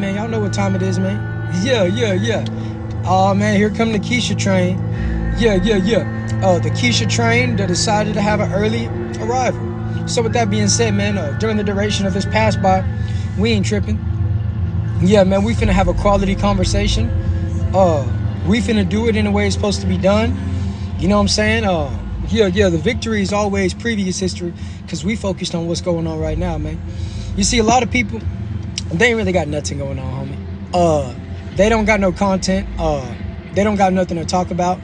man. Y'all know what time it is, man. Yeah. Oh, man, here come the Keisha train. Yeah. The Keisha train that decided to have an early arrival. So with that being said, man, during the duration of this pass by, we ain't tripping. Yeah, man, we finna have a quality conversation. We finna do it in the way it's supposed to be done. You know what I'm saying? The victory is always previous history because we focused on what's going on right now, man. You see, a lot of people, they ain't really got nothing going on, homie. They don't got no content. They don't got nothing to talk about.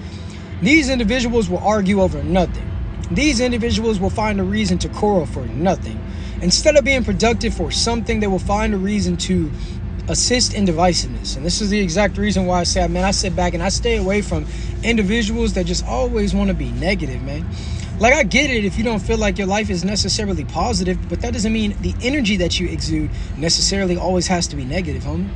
These individuals will argue over nothing. These individuals will find a reason to quarrel for nothing. Instead of being productive for something, they will find a reason to assist in divisiveness. And this is the exact reason why I say, man, I sit back and I stay away from individuals that just always want to be negative, man. Like, I get it if you don't feel like your life is necessarily positive, but that doesn't mean the energy that you exude necessarily always has to be negative, homie.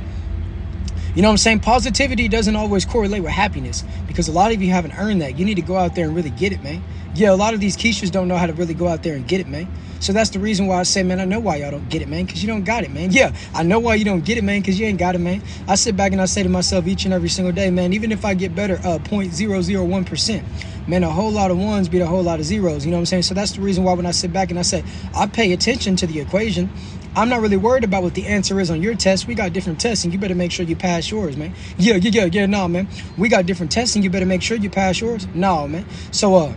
You know what I'm saying? Positivity doesn't always correlate with happiness because a lot of you haven't earned that. You need to go out there and really get it, man. Yeah, a lot of these Keishas don't know how to really go out there and get it, man. So that's the reason why I say, man, I know why y'all don't get it, man, because you don't got it, man. Yeah, I know why you don't get it, man, because you ain't got it, man. I sit back and I say to myself each and every single day, man, even if I get better 0.001%, man, a whole lot of ones beat a whole lot of zeros, you know what I'm saying? So that's the reason why when I sit back and I say, I pay attention to the equation, I'm not really worried about what the answer is on your test. We got different tests, and you better make sure you pass yours, man. Yeah, nah, man. We got different tests, and you better make sure you pass yours. Nah, man. So,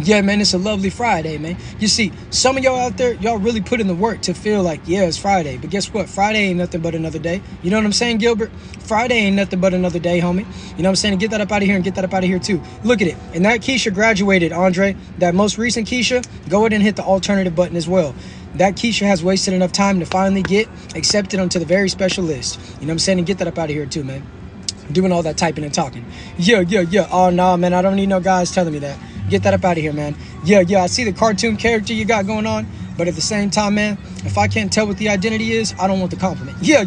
yeah, man, it's a lovely Friday, man. You see, some of y'all out there, y'all really put in the work to feel like, yeah, it's Friday. But guess what? Friday ain't nothing but another day. You know what I'm saying, Gilbert? Friday ain't nothing but another day, homie. You know what I'm saying? Get that up out of here and get that up out of here, too. Look at it. And that Keisha graduated, Andre. That most recent Keisha, go ahead and hit the alternative button as well. That Keisha has wasted enough time to finally get accepted onto the very special list. You know what I'm saying? And get that up out of here, too, man. Doing all that typing and talking. Yeah. Oh, no, man, I don't need no guys telling me that. Get that up out of here, man. Yeah, I see the cartoon character you got going on, but at the same time, man, if I can't tell what the identity is, I don't want the compliment. Yeah,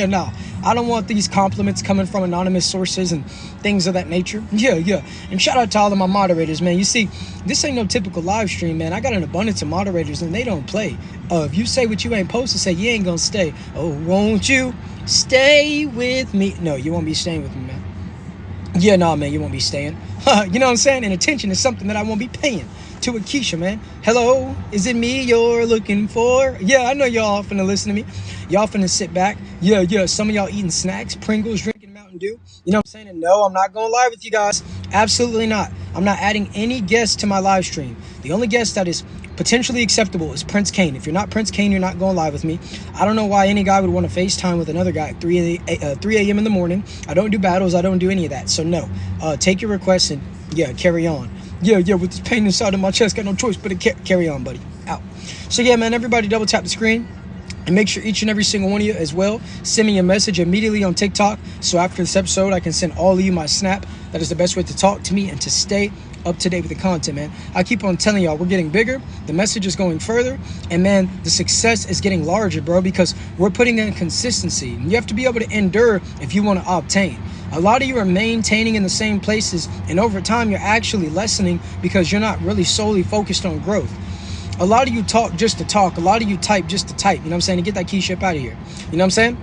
nah. I don't want these compliments coming from anonymous sources and things of that nature. Yeah. And shout out to all of my moderators, man. You see, this ain't no typical live stream, man. I got an abundance of moderators, and they don't play. If you say what you ain't supposed to say, you ain't gonna stay. Oh, won't you stay with me? No, you won't be staying with me, man. Yeah, nah, man, you won't be staying. You know what I'm saying? And attention is something that I won't be paying to a Keisha, man. Hello, is it me you're looking for? Yeah, I know y'all finna listen to me. Y'all finna sit back. Yeah. Some of y'all eating snacks, Pringles, drinking Mountain Dew. You know what I'm saying? And no, I'm not gonna lie with you guys. Absolutely not. I'm not adding any guests to my live stream. The only guest that is potentially acceptable is Prince Kane. If you're not Prince Kane, you're not going live with me. I don't know why any guy would want to FaceTime with another guy at 3 a.m. in the morning. I don't do battles. I don't do any of that. So no, take your requests and yeah, carry on. Yeah, with this pain inside of my chest, got no choice but to carry on, buddy. Out. So yeah, man, everybody double tap the screen. And make sure each and every single one of you as well send me a message immediately on TikTok. So after this episode, I can send all of you my snap. That is the best way to talk to me and to stay up to date with the content, man. I keep on telling y'all, we're getting bigger. The message is going further. And man, the success is getting larger, bro, because we're putting in consistency. You have to be able to endure if you want to obtain. A lot of you are maintaining in the same places. And over time, you're actually lessening because you're not really solely focused on growth. A lot of you talk just to talk. A lot of you type just to type. You know what I'm saying? To get that key ship out of here. You know what I'm saying?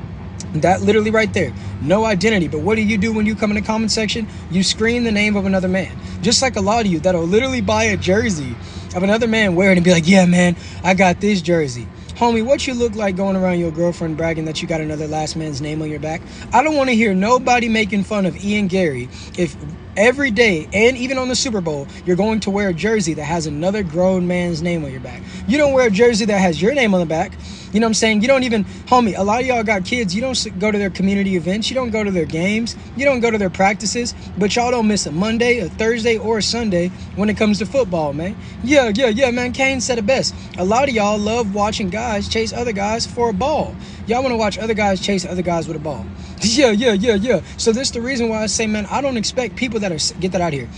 That literally right there. No identity. But what do when you come in the comment section? You scream the name of another man. Just like a lot of you that'll literally buy a jersey of another man wearing and be like, yeah, man, I got this jersey. Homie, what you look like going around your girlfriend bragging that you got another last man's name on your back? I don't want to hear nobody making fun of Ian Gary if every day and even on the Super Bowl, you're going to wear a jersey that has another grown man's name on your back. You don't wear a jersey that has your name on the back. You know what I'm saying? You don't even, homie, a lot of y'all got kids. You don't go to their community events. You don't go to their games. You don't go to their practices. But y'all don't miss a Monday, a Thursday, or a Sunday when it comes to football, man. Yeah, man. Kane said it best. A lot of y'all love watching guys chase other guys for a ball. Y'all want to watch other guys chase other guys with a ball. Yeah. So this is the reason why I say, man, I don't expect people that are, get that out of here.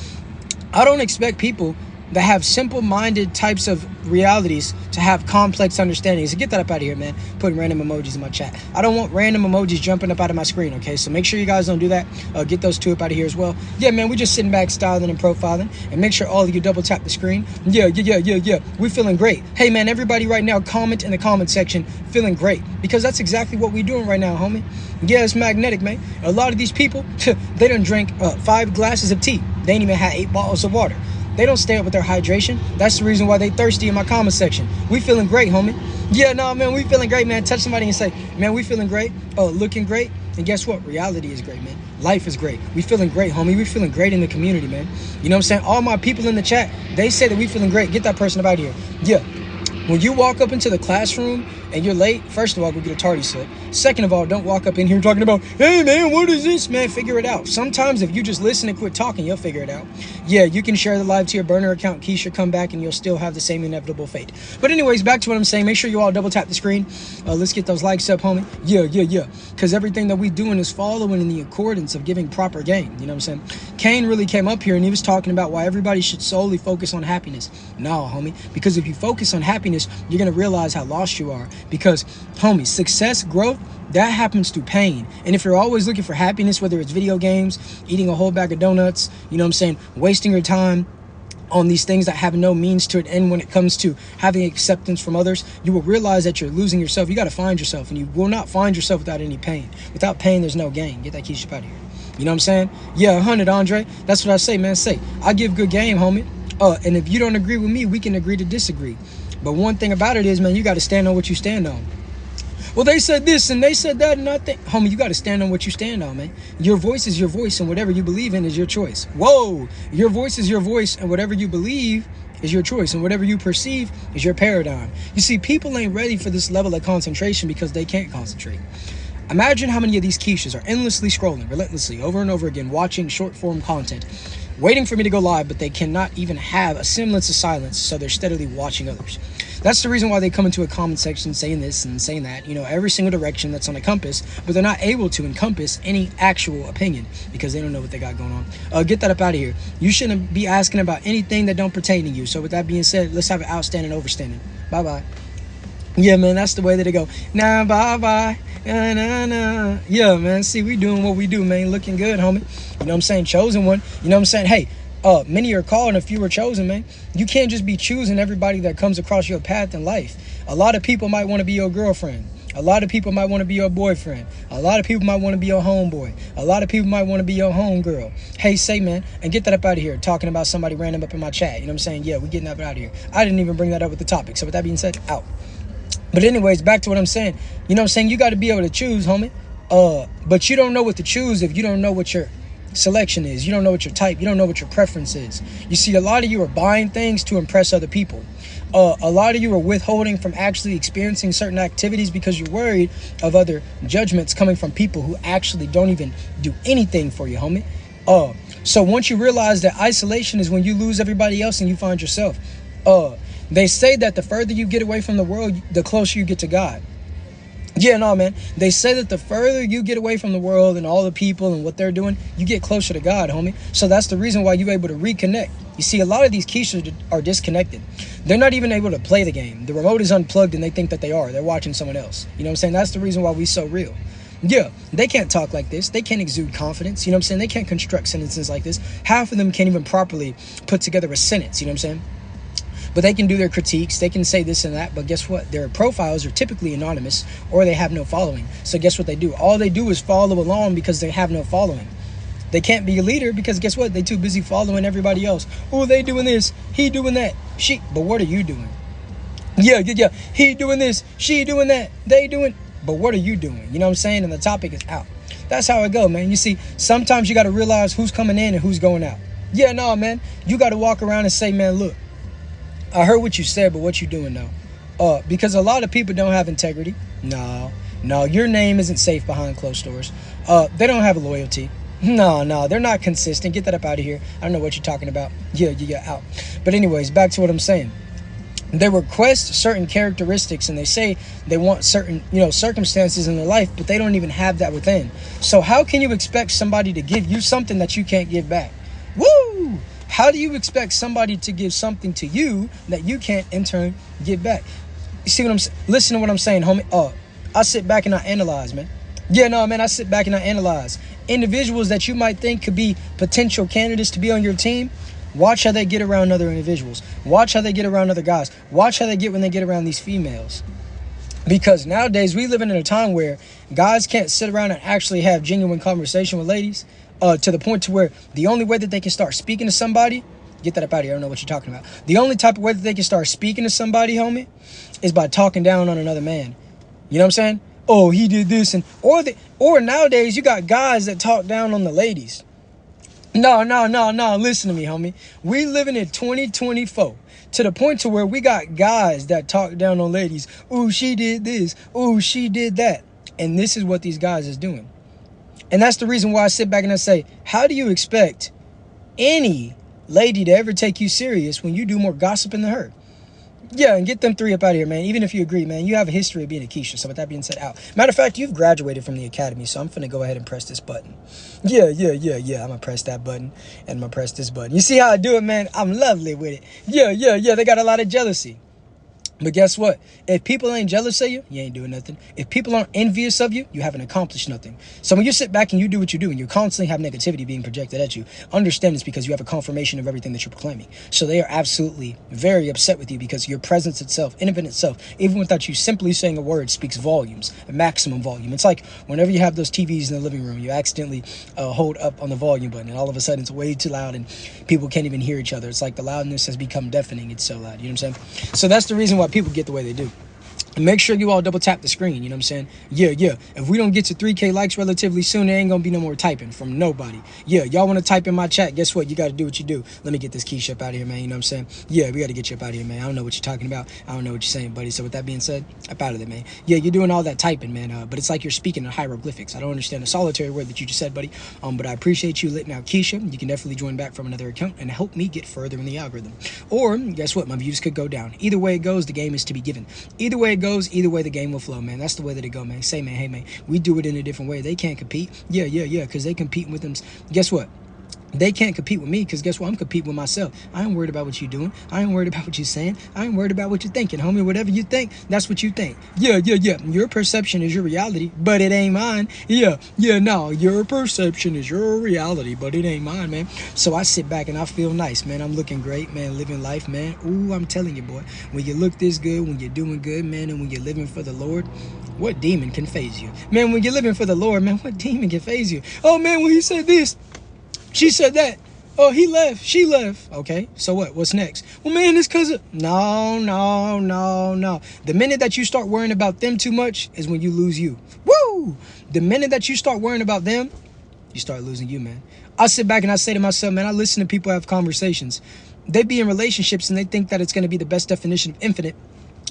I don't expect people that have simple-minded types of realities to have complex understandings. So get that up out of here, man. Putting random emojis in my chat. I don't want random emojis jumping up out of my screen, okay? So make sure you guys don't do that. Get those two up out of here as well. Yeah, man, we're just sitting back, styling and profiling. And make sure all of you double tap the screen. Yeah. We're feeling great. Hey, man, everybody right now, comment in the comment section, feeling great. Because that's exactly what we're doing right now, homie. Yeah, it's magnetic, man. A lot of these people, they done drank 5 glasses of tea. They ain't even had 8 bottles of water. They don't stay up with their hydration. That's the reason why they thirsty in my comment section. We feeling great, homie. Yeah, no, man, we feeling great, man. Touch somebody and say, man, we feeling great. Looking great. And guess what? Reality is great, man. Life is great. We feeling great, homie. We feeling great in the community, man. You know what I'm saying? All my people in the chat, they say that we feeling great. Get that person up out here. Yeah. When you walk up into the classroom and you're late, first of all, go get a tardy slip. Second of all, don't walk up in here talking about, hey, man, what is this, man? Figure it out. Sometimes if you just listen and quit talking, you'll figure it out. Yeah, you can share the live to your burner account, Keisha, come back, and you'll still have the same inevitable fate. But anyways, back to what I'm saying. Make sure you all double tap the screen. Let's get those likes up, homie. Yeah. Because everything that we doing is following in the accordance of giving proper game. You know what I'm saying? Kane really came up here and he was talking about why everybody should solely focus on happiness. No, homie. Because if you focus on happiness, you're going to realize how lost you are. Because, homie, success, growth, that happens through pain. And if you're always looking for happiness, whether it's video games, eating a whole bag of donuts, you know what I'm saying, wasting your time on these things that have no means to an end when it comes to having acceptance from others, you will realize that you're losing yourself. You got to find yourself, and you will not find yourself without any pain. Without pain, there's no gain. Get that Keisha out of here. You know what I'm saying? Yeah, 100, Andre. That's what I say, man. I give good game, homie. And if you don't agree with me, we can agree to disagree. But one thing about it is, man, you got to stand on what you stand on. Well, they said this and they said that, and I think, homie, you got to stand on what you stand on, man. Your voice is your voice, and whatever you believe in is your choice. Whoa! Your voice is your voice, and whatever you believe is your choice, and whatever you perceive is your paradigm. You see, people ain't ready for this level of concentration because they can't concentrate. Imagine how many of these Keishas are endlessly scrolling, relentlessly, over and over again, watching short-form content, waiting for me to go live, but they cannot even have a semblance of silence, so they're steadily watching others. That's the reason why they come into a comment section saying this and saying that, you know, every single direction that's on a compass, but they're not able to encompass any actual opinion because they don't know what they got going on. Get that up out of here. You shouldn't be asking about anything that don't pertain to you. So with that being said, let's have an outstanding overstanding. Bye-bye. Yeah, man, that's the way that it go. Nah, bye-bye. Nah. Yeah, man, see, we doing what we do, man. Looking good, homie. You know what I'm saying? Chosen one. You know what I'm saying? Hey, many are called and a few are chosen, man. You can't just be choosing everybody that comes across your path in life. A lot of people might want to be your girlfriend. A lot of people might want to be your boyfriend. A lot of people might want to be your homeboy. A lot of people might want to be your homegirl. Hey, say, man, and get that up out of here. Talking about somebody random up in my chat. You know what I'm saying? Yeah, we getting that out of here. I didn't even bring that up with the topic. So with that being said, out. But anyways, back to what I'm saying. You know what I'm saying? You got to be able to choose, homie. But you don't know what to choose if you don't know what your selection is. You don't know what your type. You don't know what your preference is. You see, a lot of you are buying things to impress other people. A lot of you are withholding from actually experiencing certain activities because you're worried of other judgments coming from people who actually don't even do anything for you, homie. So once you realize that isolation is when you lose everybody else and you find yourself, they say that the further you get away from the world, the closer you get to God. Yeah, no, man. They say that the further you get away from the world and all the people and what they're doing, you get closer to God, homie. So that's the reason why you're able to reconnect. You see, a lot of these Keishas are disconnected. They're not even able to play the game. The remote is unplugged and they think that they are. They're watching someone else. You know what I'm saying? That's the reason why we so real. Yeah, they can't talk like this. They can't exude confidence. You know what I'm saying? They can't construct sentences like this. Half of them can't even properly put together a sentence. You know what I'm saying? But they can do their critiques, they can say this and that, but guess what? Their profiles are typically anonymous or they have no following. So guess what they do? All they do is follow along because they have no following. They can't be a leader because guess what? They're too busy following everybody else. Oh, they doing this, he doing that. But what are you doing? Yeah. He doing this, she doing that, they doing. But what are you doing? You know what I'm saying? And the topic is out. That's how it go, man. You see, sometimes you got to realize who's coming in and who's going out. Yeah, no, man. You got to walk around and say, man, look, I heard what you said, but what you doing though? Because a lot of people don't have integrity. No, your name isn't safe behind closed doors. They don't have loyalty. No, they're not consistent. Get that up out of here. I don't know what you're talking about. Yeah, out. But anyways, back to what I'm saying. They request certain characteristics and they say they want certain, circumstances in their life, but they don't even have that within. So how can you expect somebody to give you something that you can't give back? Woo! How do you expect somebody to give something to you that you can't in turn give back? You see what I'm saying? Listen to what I'm saying, homie. I sit back and I analyze, man. Yeah, no, man, I sit back and I analyze. Individuals that you might think could be potential candidates to be on your team, watch how they get around other individuals. Watch how they get around other guys. Watch how they get when they get around these females. Because nowadays we live in a time where guys can't sit around and actually have genuine conversation with ladies, to the point to where the only way that they can start speaking to somebody, get that up out of here, I don't know what you're talking about. The only type of way that they can start speaking to somebody, homie, is by talking down on another man. You know what I'm saying? Oh, he did this, and or nowadays you got guys that talk down on the ladies. No, listen to me, homie. We living in 2024 to the point to where we got guys that talk down on ladies. Ooh, she did this. Ooh, she did that. And this is what these guys is doing. And that's the reason why I sit back and I say, how do you expect any lady to ever take you serious when you do more gossiping than her? Yeah, and get them three up out of here, man. Even if you agree, man, you have a history of being a Keisha. So with that being said, out. Matter of fact, you've graduated from the academy, so I'm finna go ahead and press this button. Yeah. I'm gonna press that button, and I'm gonna press this button. You see how I do it, man? I'm lovely with it. Yeah. They got a lot of jealousy. But guess what? If people ain't jealous of you, you ain't doing nothing. If people aren't envious of you, you haven't accomplished nothing. So when you sit back and you do what you do and you constantly have negativity being projected at you, understand it's because you have a confirmation of everything that you're proclaiming. So they are absolutely very upset with you because your presence itself, in and of itself, even without you simply saying a word, speaks volumes, a maximum volume. It's like whenever you have those TVs in the living room, you accidentally hold up on the volume button and all of a sudden it's way too loud and people can't even hear each other. It's like the loudness has become deafening. It's so loud. You know what I'm saying? So that's the reason why people get the way they do. And make sure you all double tap the screen, you know what I'm saying? Yeah. If we don't get to 3K likes relatively soon, there ain't gonna be no more typing from nobody. Yeah, y'all want to type in my chat, guess what? You got to do what you do. Let me get this Keisha up out of here, man, you know what I'm saying? Yeah, we got to get you up out of here, man. I don't know what you're talking about. I don't know what you're saying, buddy. So with that being said, up out of there, man. Yeah, you're doing all that typing, man, but it's like you're speaking in hieroglyphics. I don't understand the solitary word that you just said, buddy, but I appreciate you letting out Keisha. You can definitely join back from another account and help me get further in the algorithm. Or, guess what? My views could go down. Either way it goes, the game is to be given. Either way it goes, either way the game will flow, man. That's the way that it go, man. Say, man, hey, man, we do it in a different way. They can't compete. Yeah, because they competing with them. Guess what? They can't compete with me because guess what? I'm competing with myself. I ain't worried about what you're doing. I ain't worried about what you're saying. I ain't worried about what you're thinking, homie. Whatever you think, that's what you think. Yeah. Your perception is your reality, but it ain't mine. No, your perception is your reality, but it ain't mine, man. So I sit back and I feel nice, man. I'm looking great, man. Living life, man. Ooh, I'm telling you, boy. When you look this good, when you're doing good, man, and when you're living for the Lord, what demon can faze you? Man, when you're living for the Lord, man, what demon can faze you? Oh, man, when he said this, she said that. Oh, he left. She left. Okay, so what? What's next? Well, man, it's because of... No. The minute that you start worrying about them too much is when you lose you. Woo! The minute that you start worrying about them, you start losing you, man. I sit back and I say to myself, man, I listen to people have conversations. They be in relationships and they think that it's going to be the best definition of infinite.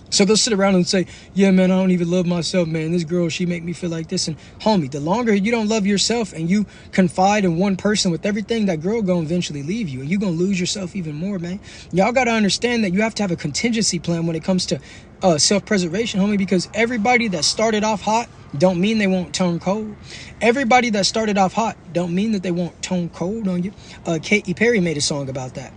So they'll sit around and say, yeah, man, I don't even love myself, man. This girl, she make me feel like this. And homie, the longer you don't love yourself and you confide in one person with everything, that girl gonna eventually leave you. And you gonna lose yourself even more, man. Y'all gotta understand that you have to have a contingency plan when it comes to self-preservation, homie, because everybody that started off hot don't mean they won't turn cold. Everybody that started off hot don't mean that they won't turn cold on you. Katy Perry made a song about that.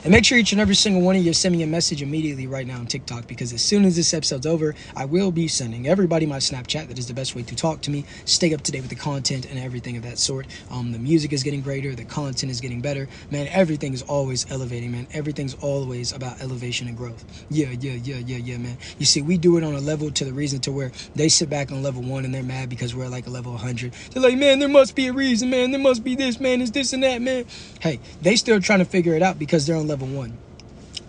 And make sure each and every single one of you send me a message immediately right now on TikTok, because as soon as this episode's over, I will be sending everybody my Snapchat. That is the best way to talk to me, stay up to date with the content and everything of that sort. The music is getting greater, the content is getting better. Man, everything is always elevating, man. Everything's always about elevation and growth. Yeah, man. You see, we do it on a level to the reason to where they sit back on level 1 and they're mad because we're like a level 100. They're like, man, there must be a reason, man. There must be this, man. It's this and that, man. Hey, they still trying to figure it out because they're on level 1.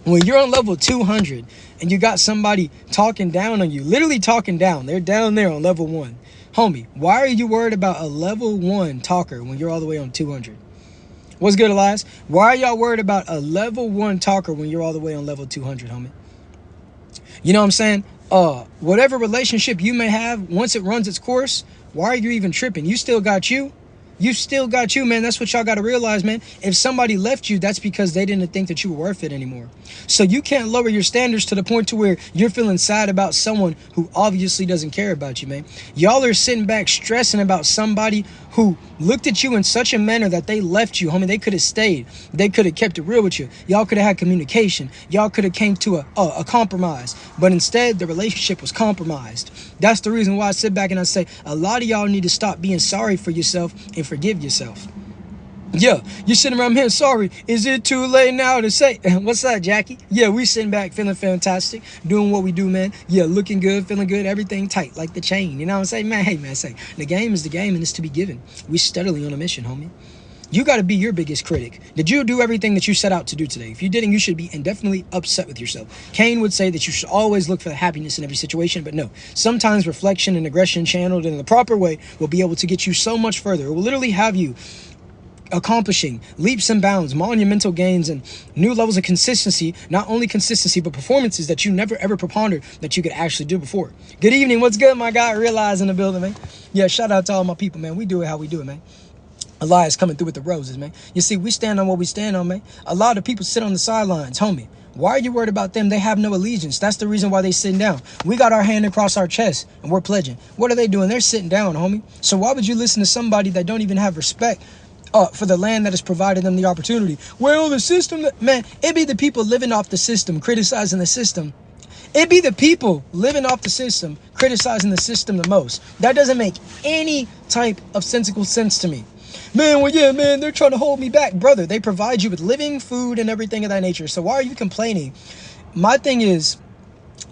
When you're on level 200 and you got somebody talking down on you, literally talking down, they're down there on level 1. Homie, why are you worried about a level 1 talker when you're all the way on 200? What's good, Elias? Why are y'all worried about a level 1 talker when you're all the way on level 200, homie? You know what I'm saying? Whatever relationship you may have, once it runs its course, why are you even tripping? You still got you. You still got you, man. That's what y'all got to realize, man. If somebody left you, that's because they didn't think that you were worth it anymore. So you can't lower your standards to the point to where you're feeling sad about someone who obviously doesn't care about you, man. Y'all are sitting back stressing about somebody who looked at you in such a manner that they left you, homie. They could have stayed. They could have kept it real with you. Y'all could have had communication. Y'all could have came to a compromise. But instead, the relationship was compromised. That's the reason why I sit back and I say, a lot of y'all need to stop being sorry for yourself and forgive yourself. Yeah, you're sitting around here, sorry. Is it too late now to say, what's up, Jackie? Yeah, we sitting back feeling fantastic, doing what we do, man. Yeah, looking good, feeling good, everything tight, like the chain. You know what I'm saying? Man, hey, man, say, the game is the game and it's to be given. We steadily on a mission, homie. You got to be your biggest critic. Did you do everything that you set out to do today? If you didn't, you should be indefinitely upset with yourself. Cain would say that you should always look for the happiness in every situation, but no. Sometimes reflection and aggression channeled in the proper way will be able to get you so much further. It will literally have you accomplishing leaps and bounds, monumental gains, and new levels of consistency. Not only consistency, but performances that you never ever prepondered that you could actually do before. Good evening. What's good, my guy? Realize in the building, man. Yeah, shout out to all my people, man. We do it how we do it, man. Elias coming through with the roses, man. You see, we stand on what we stand on, man. A lot of people sit on the sidelines, homie. Why are you worried about them? They have no allegiance. That's the reason why they sitting down. We got our hand across our chest and we're pledging. What are they doing? They're sitting down, homie. So why would you listen to somebody that don't even have respect for the land that has provided them the opportunity? Well, the system, man, it be the people living off the system, criticizing the system. It be the people living off the system, criticizing the system the most. That doesn't make any type of sensical sense to me. Man, well, yeah, man, they're trying to hold me back. Brother, they provide you with living, food, and everything of that nature. So why are you complaining? My thing is,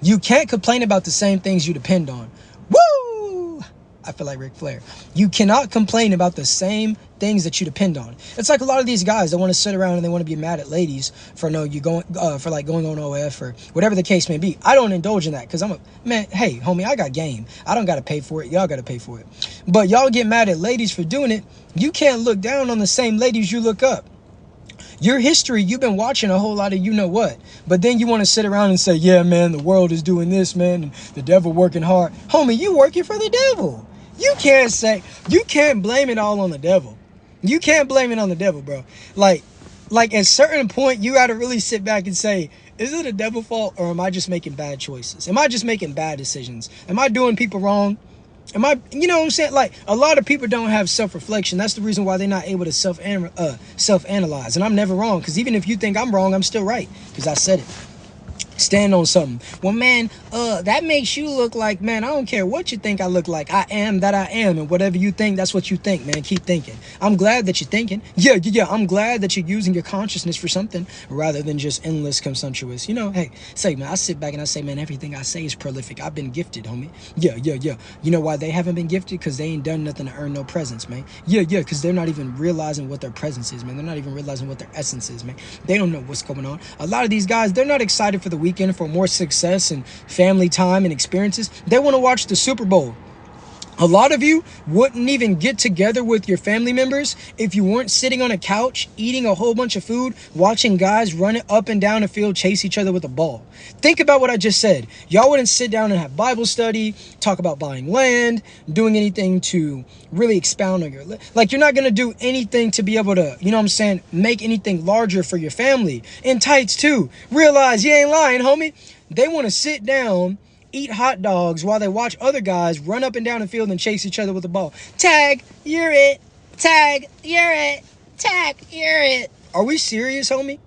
you can't complain about the same things you depend on. Woo! I feel like Ric Flair. You cannot complain about the same things that you depend on. It's like a lot of these guys that want to sit around and they want to be mad at ladies for going on OF or whatever the case may be. I don't indulge in that because I'm a man. Hey, homie, I got game. I don't got to pay for it. Y'all got to pay for it. But y'all get mad at ladies for doing it. You can't look down on the same ladies you look up. Your history, you've been watching a whole lot of you know what. But then you want to sit around and say, yeah, man, the world is doing this, man, and the devil working hard. Homie, you working for the devil. You can't blame it all on the devil. You can't blame it on the devil, bro. Like at a certain point, you got to really sit back and say, is it a devil fault or am I just making bad choices? Am I just making bad decisions? Am I doing people wrong? You know what I'm saying? Like, a lot of people don't have self-reflection. That's the reason why they're not able to self-analyze. And I'm never wrong, because even if you think I'm wrong, I'm still right, because I said it. Stand on something. Well, man, that makes you look like, man, I don't care what you think I look like. I am that I am. And whatever you think, that's what you think, man. Keep thinking. I'm glad that you're thinking. Yeah. I'm glad that you're using your consciousness for something rather than just endless consumptuous. You know, hey, say, man, I sit back and I say, man, everything I say is prolific. I've been gifted, homie. Yeah. You know why they haven't been gifted? Because they ain't done nothing to earn no presence, man. Yeah, because they're not even realizing what their presence is, man. They're not even realizing what their essence is, man. They don't know what's going on. A lot of these guys, they're not excited for the weekend for more success and family time and experiences. They want to watch the Super Bowl. A lot of you wouldn't even get together with your family members if you weren't sitting on a couch, eating a whole bunch of food, watching guys run it up and down the field, chase each other with a ball. Think about what I just said. Y'all wouldn't sit down and have Bible study, talk about buying land, doing anything to really expound on like, you're not going to do anything to be able to, you know what I'm saying, make anything larger for your family. In tights too. Realize you ain't lying, homie. They want to sit down, eat hot dogs while they watch other guys run up and down the field and chase each other with the ball. Tag, you're it. Tag, you're it. Tag, you're it. Are we serious, homie?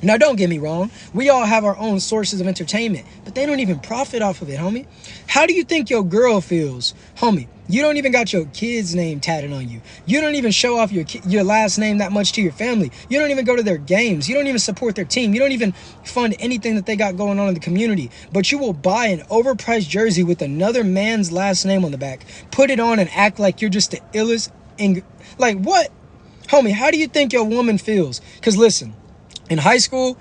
Now, don't get me wrong. We all have our own sources of entertainment, but they don't even profit off of it, homie. How do you think your girl feels? Homie, you don't even got your kid's name tatted on you. You don't even show off your last name that much to your family. You don't even go to their games. You don't even support their team. You don't even fund anything that they got going on in the community. But you will buy an overpriced jersey with another man's last name on the back, put it on and act like you're just the illest. Like, what? Homie, how do you think your woman feels? Because listen, in high school,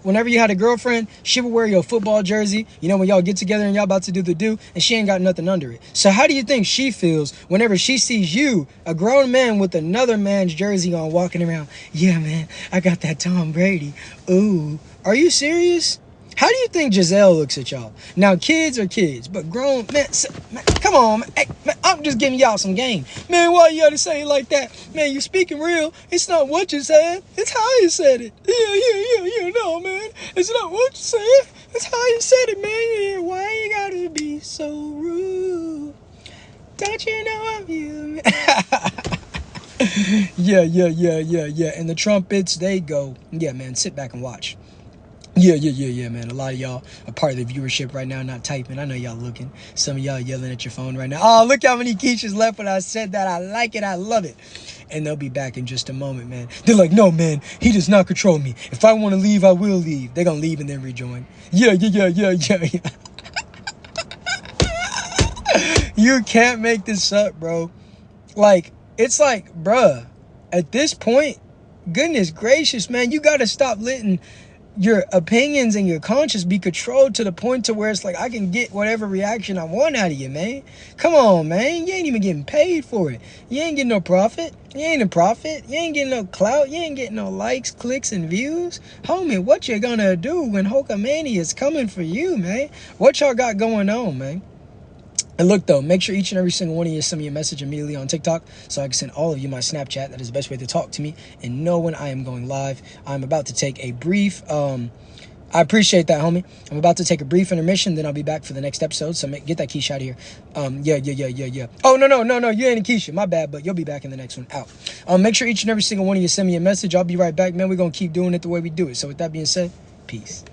whenever you had a girlfriend, she would wear your football jersey. You know, when y'all get together and y'all about to do the do, and she ain't got nothing under it. So how do you think she feels whenever she sees you, a grown man with another man's jersey on, walking around? Yeah, man, I got that Tom Brady. Ooh, are you serious? How do you think Giselle looks at y'all? Now, kids are kids, but grown man, come on, man. Hey, man, I'm just giving y'all some game. Man, why you gotta say it like that? Man, you speaking real. It's not what you said, it's how you said it. Yeah, no, man. It's not what you said, it's how you said it, man. Yeah, why you gotta be so rude? Don't you know I'm you? Yeah. And the trumpets, they go. Yeah, man, sit back and watch. Yeah, man. A lot of y'all are part of the viewership right now, not typing. I know y'all looking. Some of y'all yelling at your phone right now. Oh, look how many Keishas left when I said that. I like it. I love it. And they'll be back in just a moment, man. They're like, no, man, he does not control me. If I want to leave, I will leave. They're going to leave and then rejoin. Yeah. You can't make this up, bro. Like, it's like, bruh, at this point, goodness gracious, man, you got to stop letting your opinions and your conscience be controlled to the point to where it's like I can get whatever reaction I want out of you, man. Come on, man. You ain't even getting paid for it. You ain't getting no profit. You ain't a profit. You ain't getting no clout. You ain't getting no likes, clicks, and views. Homie, what you gonna do when Hulkamania is coming for you, man? What y'all got going on, man? And look, though, make sure each and every single one of you send me a message immediately on TikTok so I can send all of you my Snapchat. That is the best way to talk to me and know when I am going live. I'm about to take a brief, I appreciate that, homie. I'm about to take a brief intermission, then I'll be back for the next episode. So get that Keisha out of here. Yeah. Oh, no, you ain't a Keisha. My bad, but you'll be back in the next one. Out. Make sure each and every single one of you send me a message. I'll be right back, man. We're going to keep doing it the way we do it. So with that being said, peace.